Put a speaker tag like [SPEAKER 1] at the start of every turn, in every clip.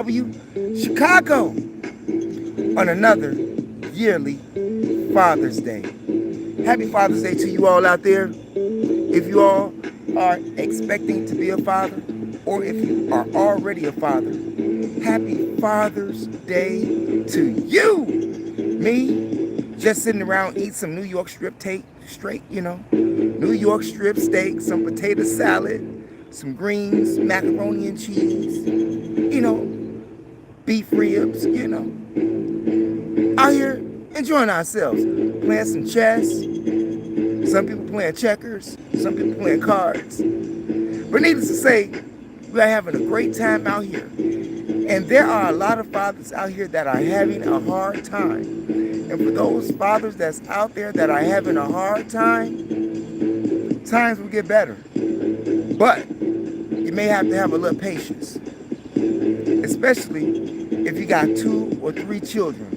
[SPEAKER 1] Chicago on another yearly Father's Day. Happy Father's Day to you all out there. If you all are expecting to be a father, or if you are already a father, happy Father's Day to you. Me, just sitting around eating some New York straight, New York strip steak, some potato salad, some greens, macaroni and cheese, beef ribs, out here enjoying ourselves, playing some chess. Some people playing checkers, some people playing cards. But needless to say, we are having a great time out here. And there are a lot of fathers out here that are having a hard time. And for those fathers that's out there that are having a hard time, times will get better. But you may have to have a little patience, especially if you got 2 or 3 children.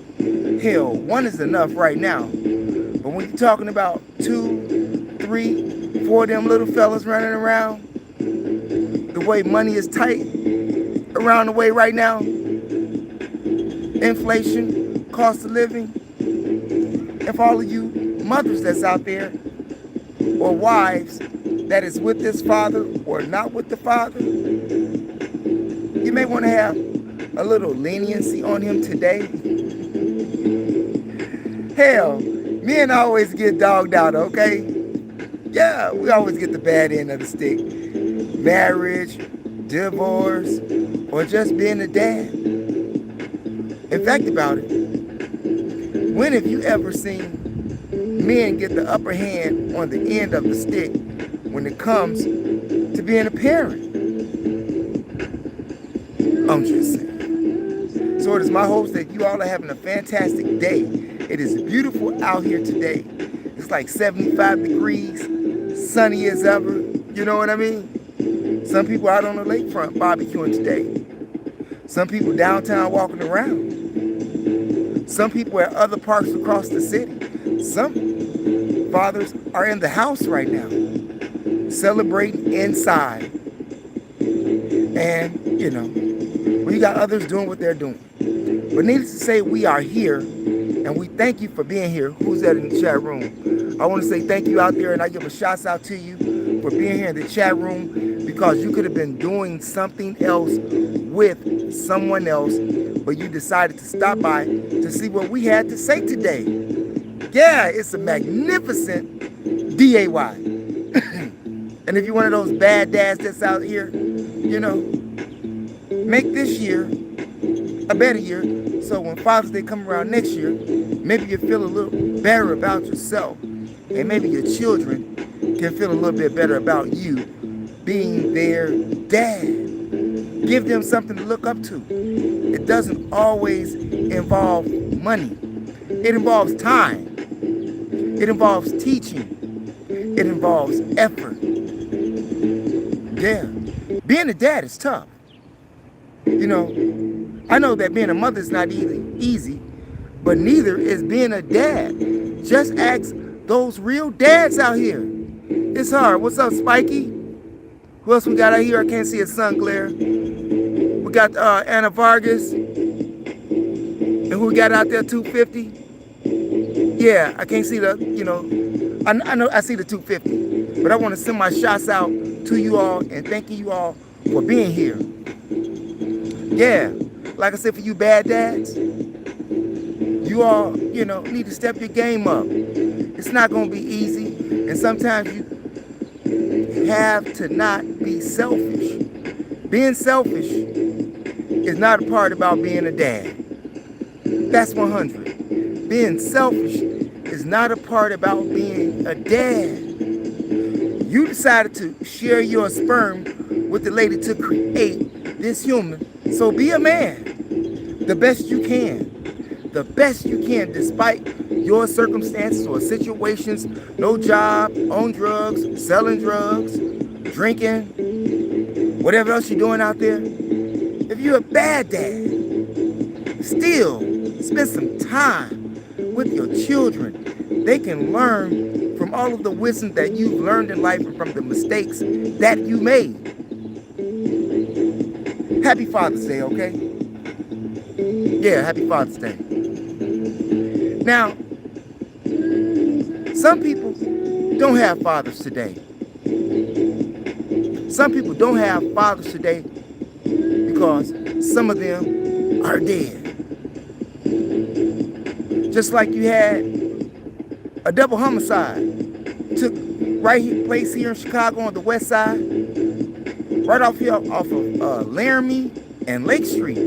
[SPEAKER 1] Hell, 1 is enough right now. But when you're talking about 2, 3, 4 of them little fellas running around, the way money is tight around the way right now, inflation, cost of living, if all of you mothers that's out there, or wives that is with this father or not with the father, you may want to have a little leniency on him today. Hell, men always get dogged out, okay? Yeah, we always get the bad end of the stick. Marriage, divorce, or just being a dad. In fact about it, when have you ever seen men get the upper hand on the end of the stick when it comes to being a parent? I'm just saying. So it is my hopes that you all are having a fantastic day. It is beautiful out here today. It's like 75 degrees, sunny as ever. You know what I mean? Some people out on the lakefront barbecuing today. Some people downtown walking around. Some people at other parks across the city. Some fathers are in the house right now, celebrating inside. And, we got others doing what they're doing. But needless to say, we are here, and we thank you for being here. Who's that in the chat room? I want to say thank you out there, and I give a shout out to you for being here in the chat room, because you could have been doing something else with someone else, but you decided to stop by to see what we had to say today. Yeah, it's a magnificent DAY. And if you're one of those bad dads that's out here, make this year a better year, so when Father's Day come around next year, maybe you feel a little better about yourself, and maybe your children can feel a little bit better about you being their dad. Give them something to look up to. It doesn't always involve money. It involves time. It involves teaching. It involves effort. Yeah. Being a dad is tough. I know that being a mother is not easy, but neither is being a dad. Just ask those real dads out here. It's hard. What's up, Spiky? Who else we got out here? I can't see his sun glare. We got Anna Vargas. And who we got out there, 250? Yeah, I can't see the, I know I see the 250. But I want to send my shots out to you all and thanking you all for being here. Yeah, like I said, for you bad dads, you all, need to step your game up. It's not going to be easy. And sometimes you have to not be selfish. Being selfish is not a part about being a dad. That's 100. Being selfish is not a part about being a dad. You decided to share your sperm with the lady to create this human. So be a man. The best you can. The best you can, despite your circumstances or situations. No job, on drugs, selling drugs, drinking, whatever else you're doing out there. If you're a bad dad, still spend some time with your children. They can learn from all of the wisdom that you've learned in life and from the mistakes that you made. Happy Father's Day, okay? Yeah, happy Father's Day. Now, some people don't have fathers today. Some people don't have fathers today because some of them are dead. Just like you had a double homicide took place here in Chicago on the west side, right off of Laramie and Lake Street.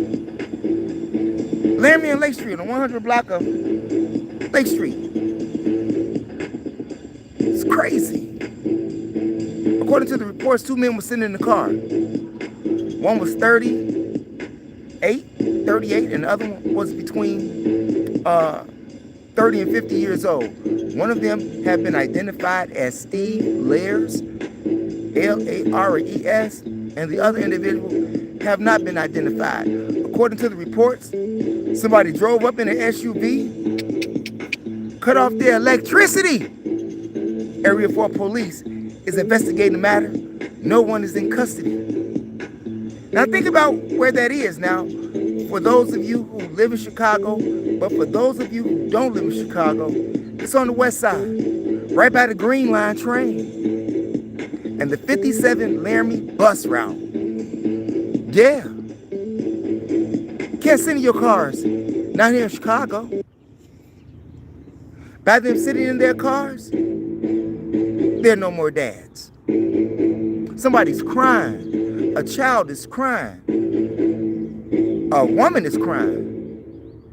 [SPEAKER 1] Laramie and Lake Street, on the 100 block of Lake Street. It's crazy. According to the reports, 2 men were sitting in the car. One was 38, and the other one was between 30 and 50 years old. One of them had been identified as Steve Lares, L-A-R-E-S, and the other individual have not been identified. According to the reports, somebody drove up in an SUV, cut off their electricity. Area 4 police is investigating the matter. No one is in custody. Now think about where that is now. For those of you who live in Chicago, but for those of you who don't live in Chicago, it's on the west side, right by the Green Line train and the 57 Laramie bus route. Yeah. Can't sit in your cars, not here in Chicago. By them sitting in their cars, there are no more dads. Somebody's crying. A child is crying. A woman is crying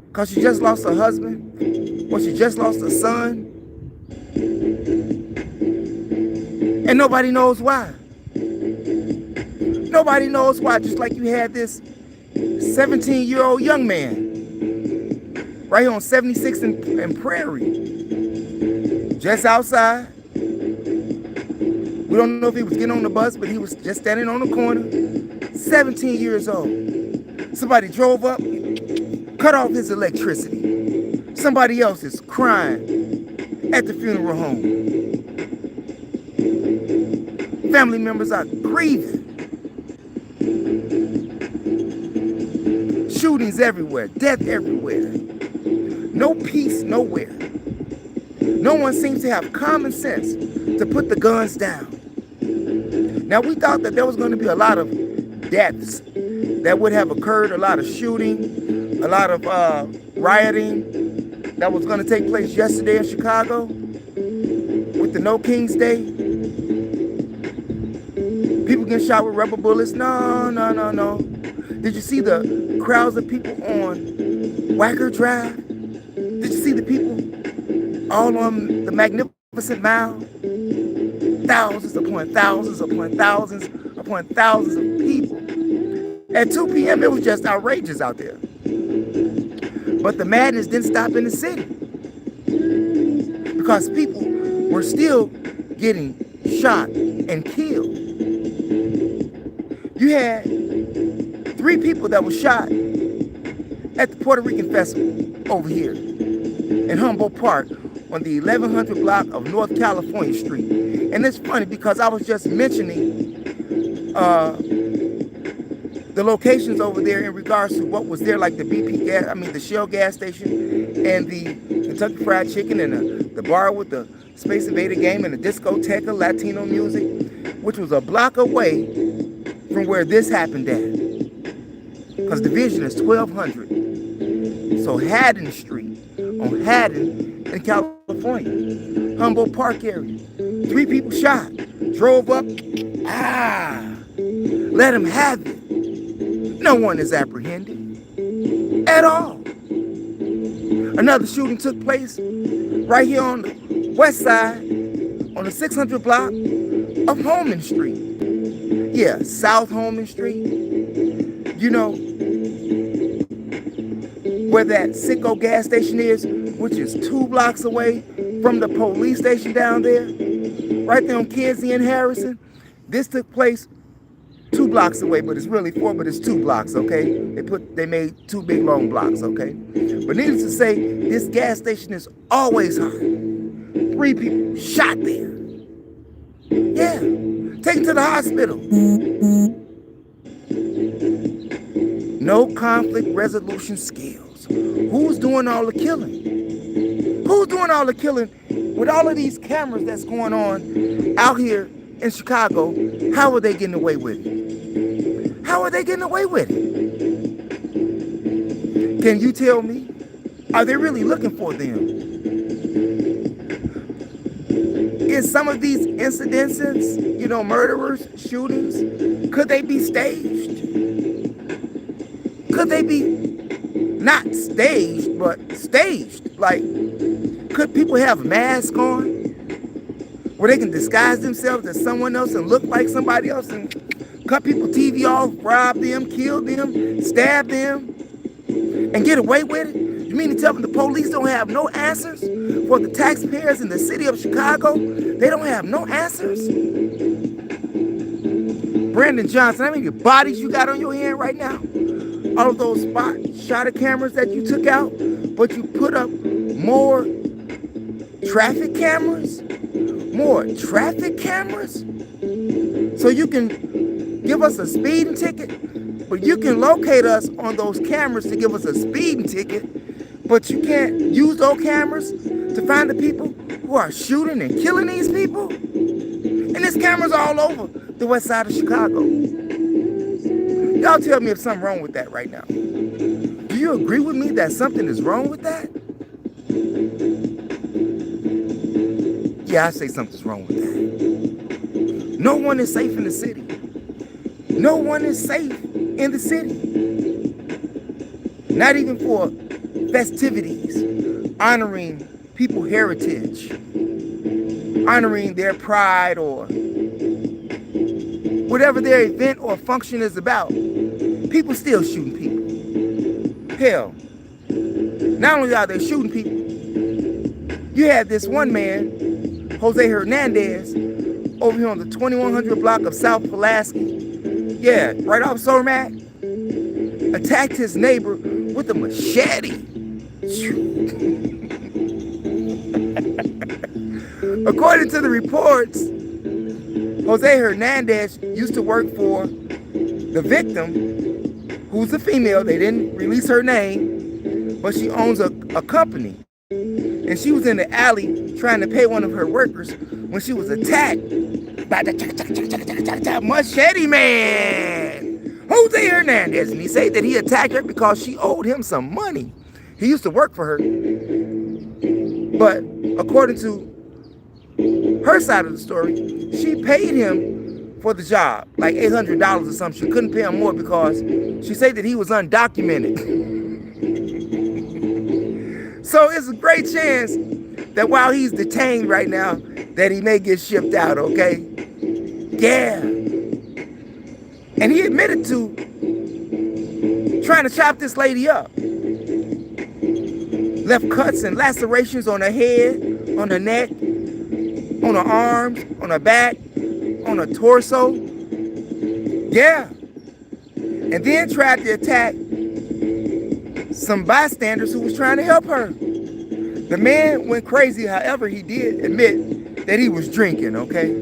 [SPEAKER 1] because she just lost her husband or she just lost her son. And nobody knows why. Nobody knows why. Just like you had this 17-year-old young man right here on 76th and Prairie. Just outside. We don't know if he was getting on the bus, but he was just standing on the corner. 17 years old. Somebody drove up, cut off his electricity. Somebody else is crying at the funeral home. Family members are grieving. Shootings everywhere, death everywhere. No peace nowhere. No one seems to have common sense to put the guns down. Now, we thought that there was going to be a lot of deaths that would have occurred, a lot of shooting, a lot of rioting that was going to take place yesterday in Chicago with the No King's Day. People getting shot with rubber bullets. No. Did you see the crowds of people on Wacker Drive? Did you see the people all on the Magnificent Mile? Thousands upon thousands upon thousands upon thousands of people. At 2 p.m., it was just outrageous out there. But the madness didn't stop in the city because people were still getting shot and killed. You had 3 people that were shot at the Puerto Rican Festival over here in Humboldt Park on the 1100 block of North California Street. And it's funny because I was just mentioning the locations over there in regards to what was there, like the the Shell gas station and the Kentucky Fried Chicken and the bar with the Space Invader game and the discoteca, Latino music, which was a block away from where this happened at. Because Division is 1200. So Haddon Street on Haddon in California, Humboldt Park area. 3 people shot, drove up, let them have it. No one is apprehended at all. Another shooting took place right here on the west side on the 600 block of Holman Street. Yeah, South Holman Street. You know where that Sicko gas station is, which is 2 blocks away from the police station down there, right there on Kinsey and Harrison. This took place 2 blocks away, but it's really 4, but it's 2 blocks, okay? They made 2 big long blocks, okay? But needless to say, this gas station is always hot. 3 people shot there. Yeah, taken to the hospital. no conflict resolution skills. Who's doing all the killing? Who's doing all the killing with all of these cameras that's going on out here in Chicago? How are they getting away with it? How are they getting away with it? Can you tell me? Are they really looking for them? In some of these incidences, you know, murderers, shootings, could they be staged? Could they be not staged, but staged? Like, could people have masks on where they can disguise themselves as someone else and look like somebody else and cut people's TV off, rob them, kill them, stab them, and get away with it? You mean to tell me the police don't have no answers for the taxpayers in the city of Chicago? They don't have no answers? Brandon Johnson, how many bodies you got on your hand right now? All of those spot shutter cameras that you took out, but you put up more traffic cameras? More traffic cameras? So you can give us a speeding ticket, but you can locate us on those cameras to give us a speeding ticket, but you can't use those cameras to find the people who are shooting and killing these people? And there's cameras all over the west side of Chicago. Y'all tell me if something's wrong with that right now. Do you agree with me that something is wrong with that? Yeah, I say something's wrong with that. No one is safe in the city. No one is safe in the city. Not even for festivities, honoring people's heritage, honoring their pride, or whatever their event or function is about. People still shooting people. Hell, not only are they shooting people, you had this one man, Jose Hernandez, over here on the 2100 block of South Pulaski. Yeah, right off Sormac. Attacked his neighbor with a machete. According to the reports, Jose Hernandez used to work for the victim, who's a female. They didn't release her name, but she owns a company. And she was in the alley trying to pay one of her workers when she was attacked by the machete man, Jose Hernandez. And he said that he attacked her because she owed him some money. He used to work for her. But according to her side of the story, she paid him for the job, like $800 or something. She couldn't pay him more because she said that he was undocumented. So it's a great chance that while he's detained right now, that he may get shipped out, okay? Yeah. And he admitted to trying to chop this lady up. Left cuts and lacerations on her head, on her neck, on her arms, on her back, on her torso. Yeah. And then tried to attack some bystanders who was trying to help her. The man went crazy. However, he did admit that he was drinking, okay?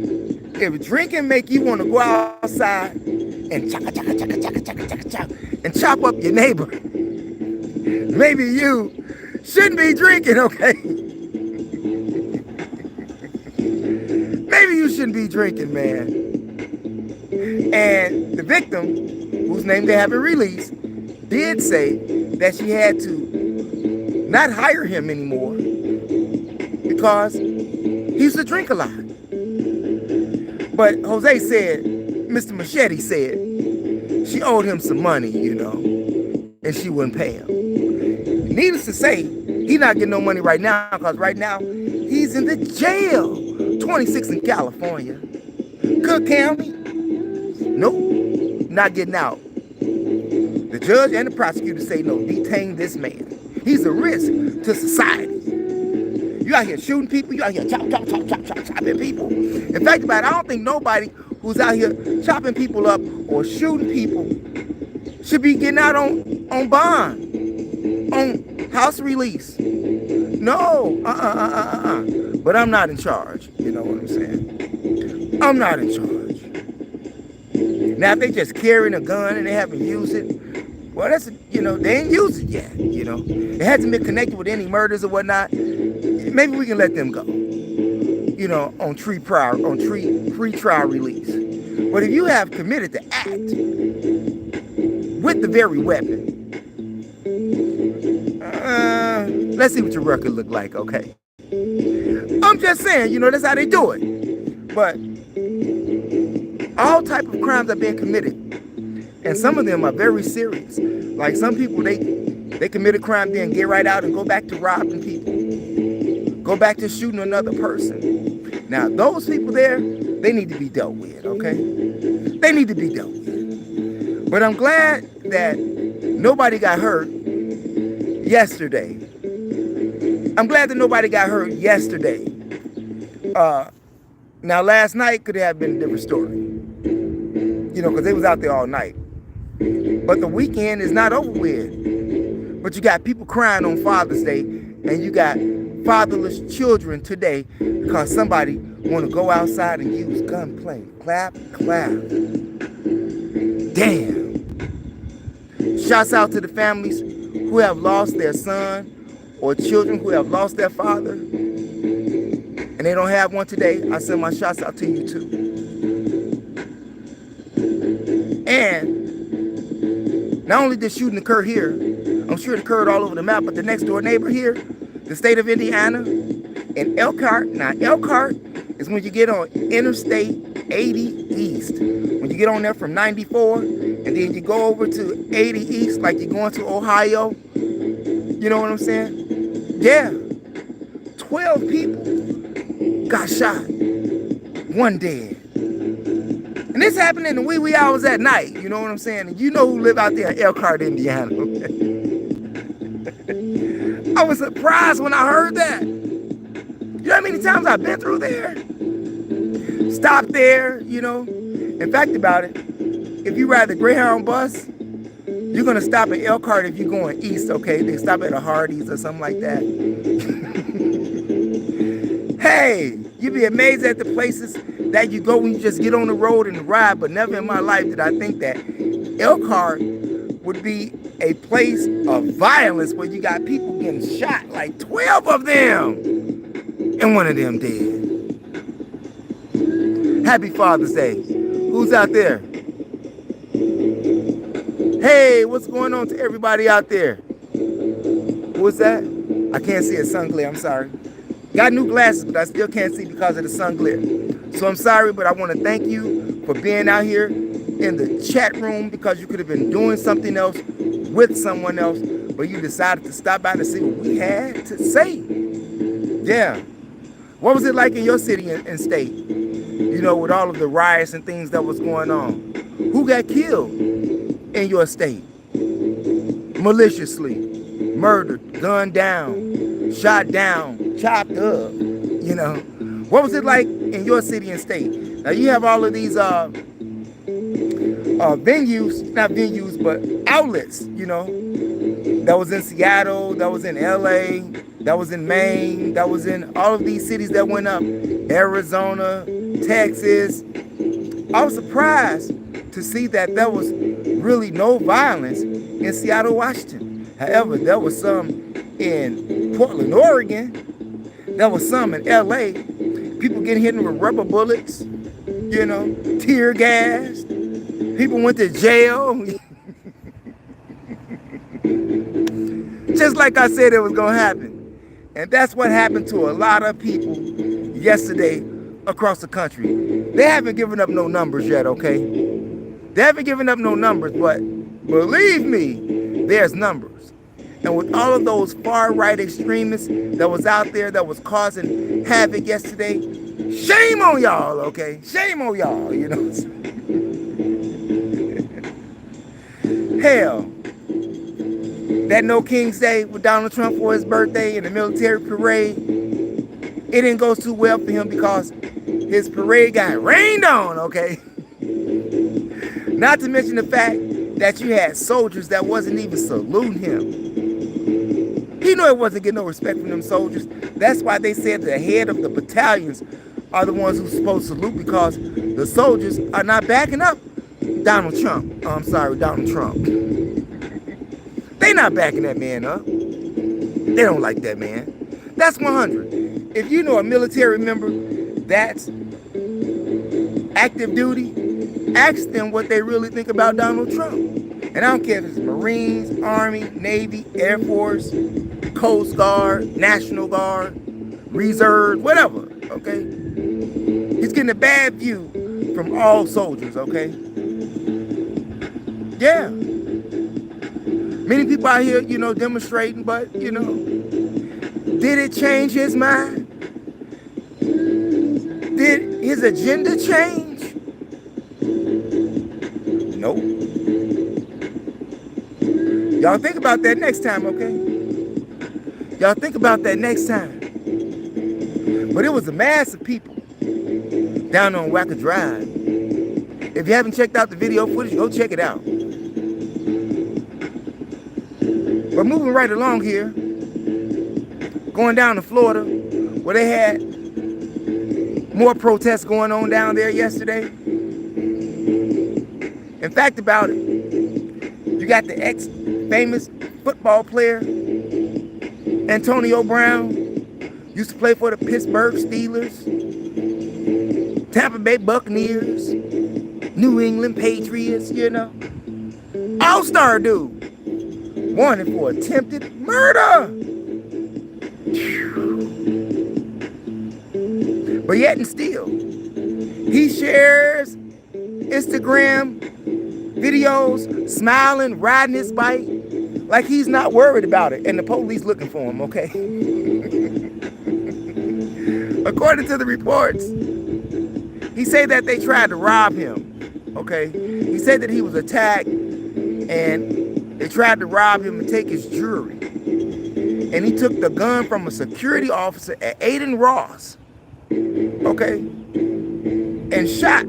[SPEAKER 1] If drinking make you want to go outside and and chop up your neighbor, maybe you shouldn't be drinking, okay? Maybe you shouldn't be drinking, man. And the victim, whose name they haven't released, did say that she had to not hire him anymore because he used to drink a lot. But Jose said, Mr. Machete said, she owed him some money, you know, and she wouldn't pay him. Needless to say, he's not getting no money right now because right now he's in the jail. 26 in California. Cook County? Nope, not getting out. The judge and the prosecutor say, no, detain this man. He's a risk to society. You out here shooting people, you out here chopping people. In fact, I don't think nobody who's out here chopping people up or shooting people should be getting out on bond, on house release. No, But I'm not in charge, you know what I'm saying? I'm not in charge. Now, if they just carrying a gun and they haven't used it, Well, that's, they ain't used it yet, It hasn't been connected with any murders or whatnot. Maybe we can let them go, on pre-trial release. But if you have committed the act with the very weapon, let's see what your record look like, okay? I'm just saying, that's how they do it. But all type of crimes are being committed. And some of them are very serious. Like some people, they commit a crime, then get right out and go back to robbing people. Go back to shooting another person. Now, those people there, they need to be dealt with, okay? They need to be dealt with. But I'm glad that nobody got hurt yesterday. I'm glad that nobody got hurt yesterday. Now, last night could have been a different story. Because they was out there all night. But the weekend is not over with. But you got people crying on Father's Day, and you got fatherless children today because somebody want to go outside and use gunplay. Clap, clap. Damn. Shouts out to the families who have lost their son or children who have lost their father and they don't have one today. I send my shouts out to you too. And not only did shooting occur here, I'm sure it occurred all over the map, but the next door neighbor here, the state of Indiana, in Elkhart. Now, Elkhart is when you get on Interstate 80 East. When you get on there from 94, and then you go over to 80 East, like you're going to Ohio. You know what I'm saying? Yeah. 12 people got shot. One dead. And this happened in the wee hours at night. You know what I'm saying? And you know who live out there in Elkhart, Indiana. I was surprised when I heard that. You know how many times I've been through there? Stop there, In fact about it, if you ride the Greyhound bus, you're going to stop at Elkhart if you're going east, okay? They stop at a Hardee's or something like that. Hey, you'd be amazed at the places that you go when you just get on the road and ride, but never in my life did I think that Elkhart would be a place of violence where you got people getting shot, like 12 of them, and one of them dead. Happy Father's Day. Who's out there? Hey, what's going on to everybody out there? Who is that? I can't see a sun glare, I'm sorry. Got new glasses, but I still can't see because of the sun glare. So I'm sorry, but I want to thank you for being out here in the chat room because you could have been doing something else with someone else, but you decided to stop by to see what we had to say. Yeah. What was it like in your city and state? With all of the riots and things that was going on. Who got killed in your state? Maliciously, murdered, gunned down, shot down, chopped up, What was it like in your city and state? Now you have all of these venues, not venues, but outlets, That was in Seattle, that was in LA, that was in Maine, that was in all of these cities that went up. Arizona, Texas. I was surprised to see that there was really no violence in Seattle, Washington. However, there was some in Portland, Oregon. There was some in LA. People getting hit with rubber bullets, tear gas. People went to jail. Just like I said it was going to happen. And that's what happened to a lot of people yesterday across the country. They haven't given up no numbers yet, okay? They haven't given up no numbers, but believe me, there's numbers. And with all of those far-right extremists that was out there that was causing havoc yesterday, shame on y'all, okay? Shame on y'all, Hell, that No King's Day with Donald Trump for his birthday and the military parade, it didn't go too well for him because his parade got rained on, okay? Not to mention the fact that you had soldiers that wasn't even saluting him. He knew it wasn't getting no respect from them soldiers. That's why they said the head of the battalions are the ones who's supposed to salute because the soldiers are not backing up Donald Trump. Donald Trump. They not backing that man up. They don't like that man. That's 100. If you know a military member that's active duty, ask them what they really think about Donald Trump. And I don't care if it's Marines, Army, Navy, Air Force, Coast Guard, National Guard, Reserve, whatever, okay? He's getting a bad view from all soldiers, okay? Yeah. Many people out here, demonstrating, but, did it change his mind? Did his agenda change? Nope. Y'all think about that next time, okay? Y'all think about that next time. But it was a mass of people down on Wacker Drive. If you haven't checked out the video footage, go check it out. But moving right along here, going down to Florida, where they had more protests going on down there yesterday. In fact about it, you got the ex-famous football player, Antonio Brown, used to play for the Pittsburgh Steelers, Tampa Bay Buccaneers, New England Patriots, all-star dude, wanted for attempted murder. But yet and still, he shares Instagram videos, smiling, riding his bike, like he's not worried about it, and the police looking for him, okay? According to the reports, he said that they tried to rob him, okay? He said that he was attacked, and they tried to rob him and take his jewelry. And he took the gun from a security officer at Aiden Ross, okay, and shot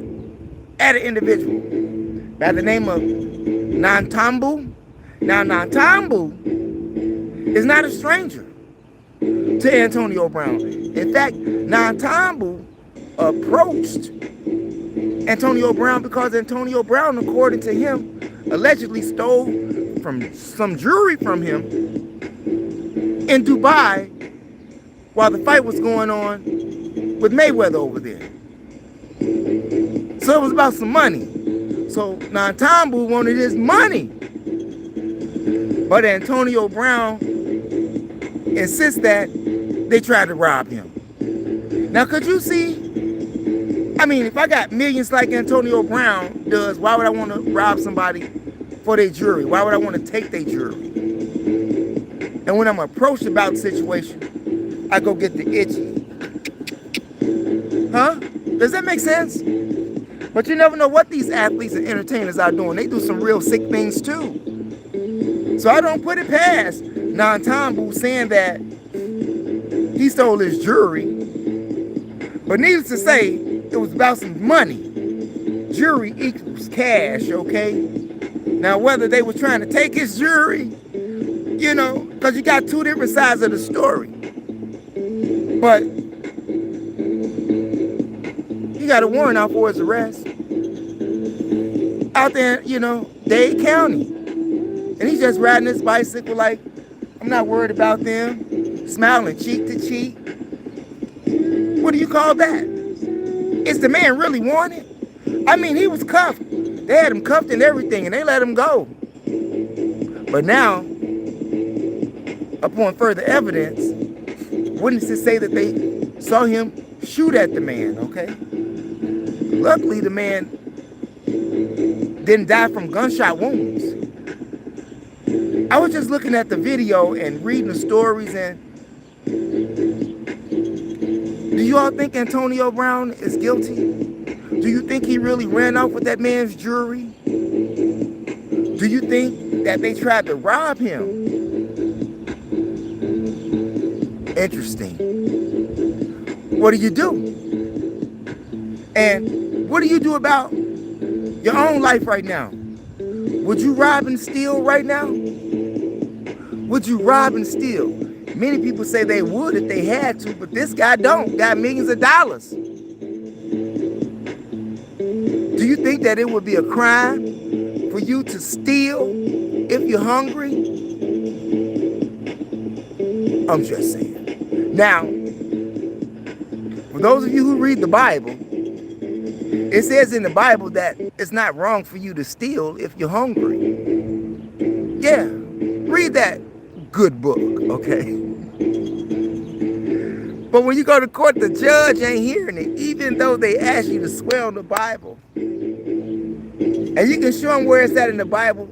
[SPEAKER 1] at an individual by the name of Nantambu. Now, Nantambu is not a stranger to Antonio Brown. In fact, Nantambu approached Antonio Brown because Antonio Brown, according to him, allegedly stole some jewelry from him in Dubai while the fight was going on with Mayweather over there. So it was about some money. So Nantambu wanted his money. But Antonio Brown insists that they tried to rob him. Now, could you see? I mean, if I got millions like Antonio Brown does, why would I want to rob somebody for their jewelry? Why would I want to take their jewelry? And when I'm approached about the situation, I go get the itchy. Huh? Does that make sense? But you never know what these athletes and entertainers are doing. They do some real sick things too. So I don't put it past Nantambu saying that he stole his jewelry. But needless to say, it was about some money. Jewelry equals cash, okay? Now, whether they were trying to take his jewelry, because you got two different sides of the story. But he got a warrant out for his arrest out there, Dade County. And he's just riding his bicycle like, I'm not worried about them, smiling cheek to cheek. What do you call that? Is the man really wanted? I mean, he was cuffed. They had him cuffed and everything, and they let him go. But now, upon further evidence, witnesses say that they saw him shoot at the man, okay? Luckily, the man didn't die from gunshot wounds. I was just looking at the video and reading the stories, and do you all think Antonio Brown is guilty? Do you think he really ran off with that man's jewelry? Do you think that they tried to rob him? Interesting. What do you do? And what do you do about your own life right now? Would you rob and steal right now? Would you rob and steal? Many people say they would if they had to, but this guy don't. Got millions of dollars. Do you think that it would be a crime for you to steal if you're hungry? I'm just saying. Now, for those of you who read the Bible, it says in the Bible that it's not wrong for you to steal if you're hungry. Yeah, read that good book, okay? But when you go to court, the judge ain't hearing it, even though they ask you to swear on the Bible. And you can show them where it's at in the Bible.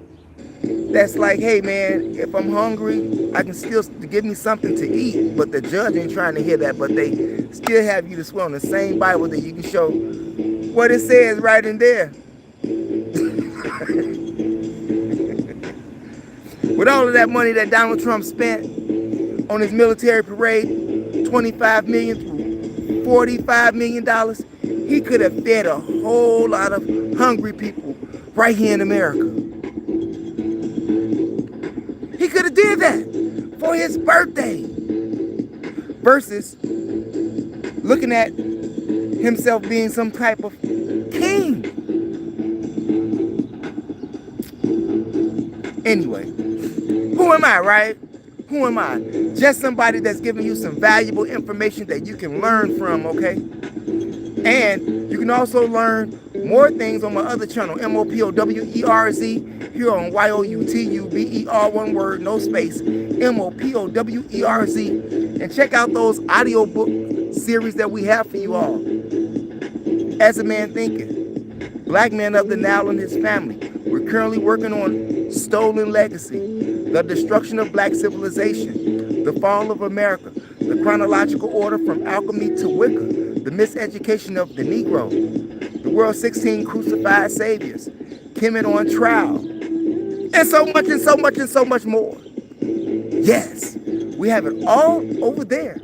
[SPEAKER 1] That's like, hey man, if I'm hungry, I can still give me something to eat. But the judge ain't trying to hear that. But they still have you to swear on the same Bible that you can show what it says right in there. With all of that money that Donald Trump spent on his military parade, $25 million through $45 million, he could have fed a whole lot of hungry people right here in America. He could have did that for his birthday versus looking at himself being some type of king. Anyway, who am I, right? Who am I? Just somebody that's giving you some valuable information that you can learn from, okay? And you can also learn more things on my other channel, MOPOWERZ, here on YOUTUBER, one word, no space, MOPOWERZ. And check out those audiobook series that we have for you all. As a Man Thinking, Black Man of the Nile and His Family. We're currently working on Stolen Legacy, The Destruction of Black Civilization, The Fall of America, The Chronological Order from Alchemy to Wicca, The Miseducation of the Negro, The World's 16 Crucified Saviors, Kemet on Trial, and so much and so much and so much more. Yes, we have it all over there.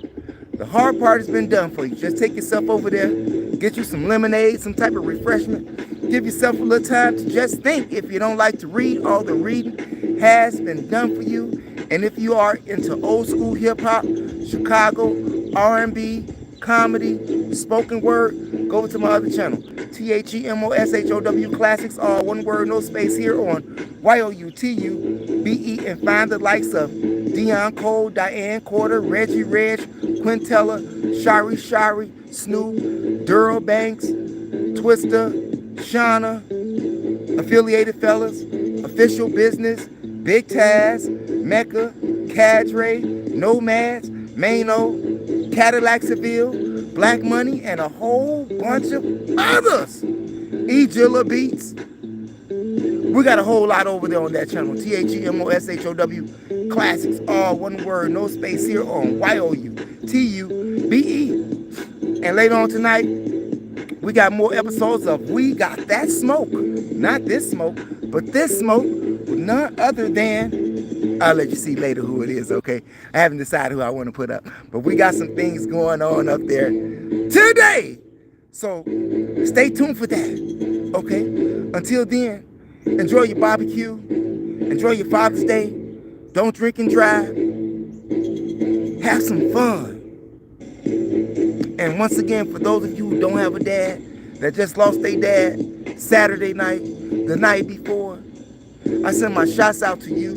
[SPEAKER 1] The hard part has been done for you. Just take yourself over there, get you some lemonade, some type of refreshment. Give yourself a little time to just think. If you don't like to read, all the reading has been done for you. And if you are into old school hip hop, Chicago, R&B, comedy, spoken word, go over to my other channel, THEMOSHOW Classics, all one word, no space, here on YOUTUBE, and find the likes of Dion Cole, Diane Corder, Reggie Reg, Quintella, Shari, Snoop, Durrell Banks, Twister, Shauna, Affiliated Fellas, Official Business, Big Taz, Mecca, Cadre, Nomads, Mano, Cadillac Seville, Black Money, and a whole bunch of others. Ejilla Beats. We got a whole lot over there on that channel. THEMOSHOW Classics, all one word, no space, here on YOUTUBE. And later on tonight, we got more episodes of We Got That Smoke. Not this smoke, but this smoke with none other than, I'll let you see later who it is, okay? I haven't decided who I want to put up, but we got some things going on up there today. So stay tuned for that, okay? Until then, enjoy your barbecue. Enjoy your Father's Day. Don't drink and drive. Have some fun. And once again, for those of you who don't have a dad, that just lost their dad Saturday night, the night before, I send my shots out to you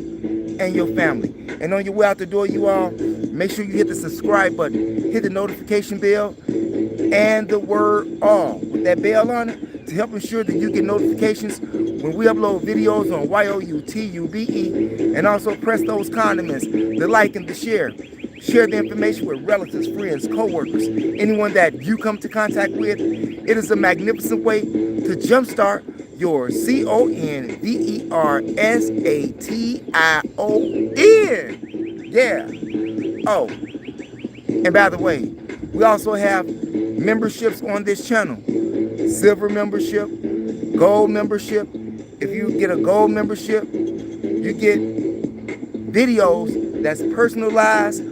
[SPEAKER 1] and your family. And on your way out the door, you all, make sure you hit the subscribe button, hit the notification bell, and the word all with that bell on it to help ensure that you get notifications when we upload videos on YOUTUBE. And also press those condiments, the like and the share. Share the information with relatives, friends, co-workers, anyone that you come to contact with. It is a magnificent way to jumpstart your CONVERSATION. Yeah. Oh, and by the way, we also have memberships on this channel. Silver membership, gold membership. If you get a gold membership, you get videos that's personalized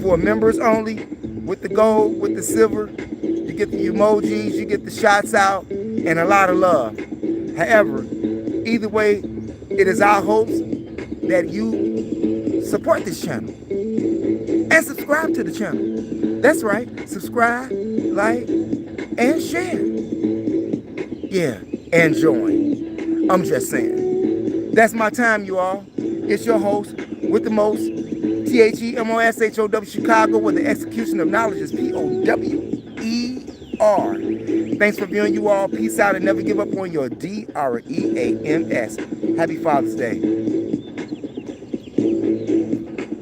[SPEAKER 1] for members only. With the gold, with the silver, you get the emojis, you get the shots out, and a lot of love. However, either way, it is our hopes that you support this channel and subscribe to the channel. That's right, subscribe, like, and share. Yeah, and join. I'm just saying. That's my time, you all. It's your host with the most, THEMOSHOW Chicago, where the execution of knowledge is POWER. Thanks for viewing, you all. Peace out and never give up on your DREAMS. Happy Father's Day.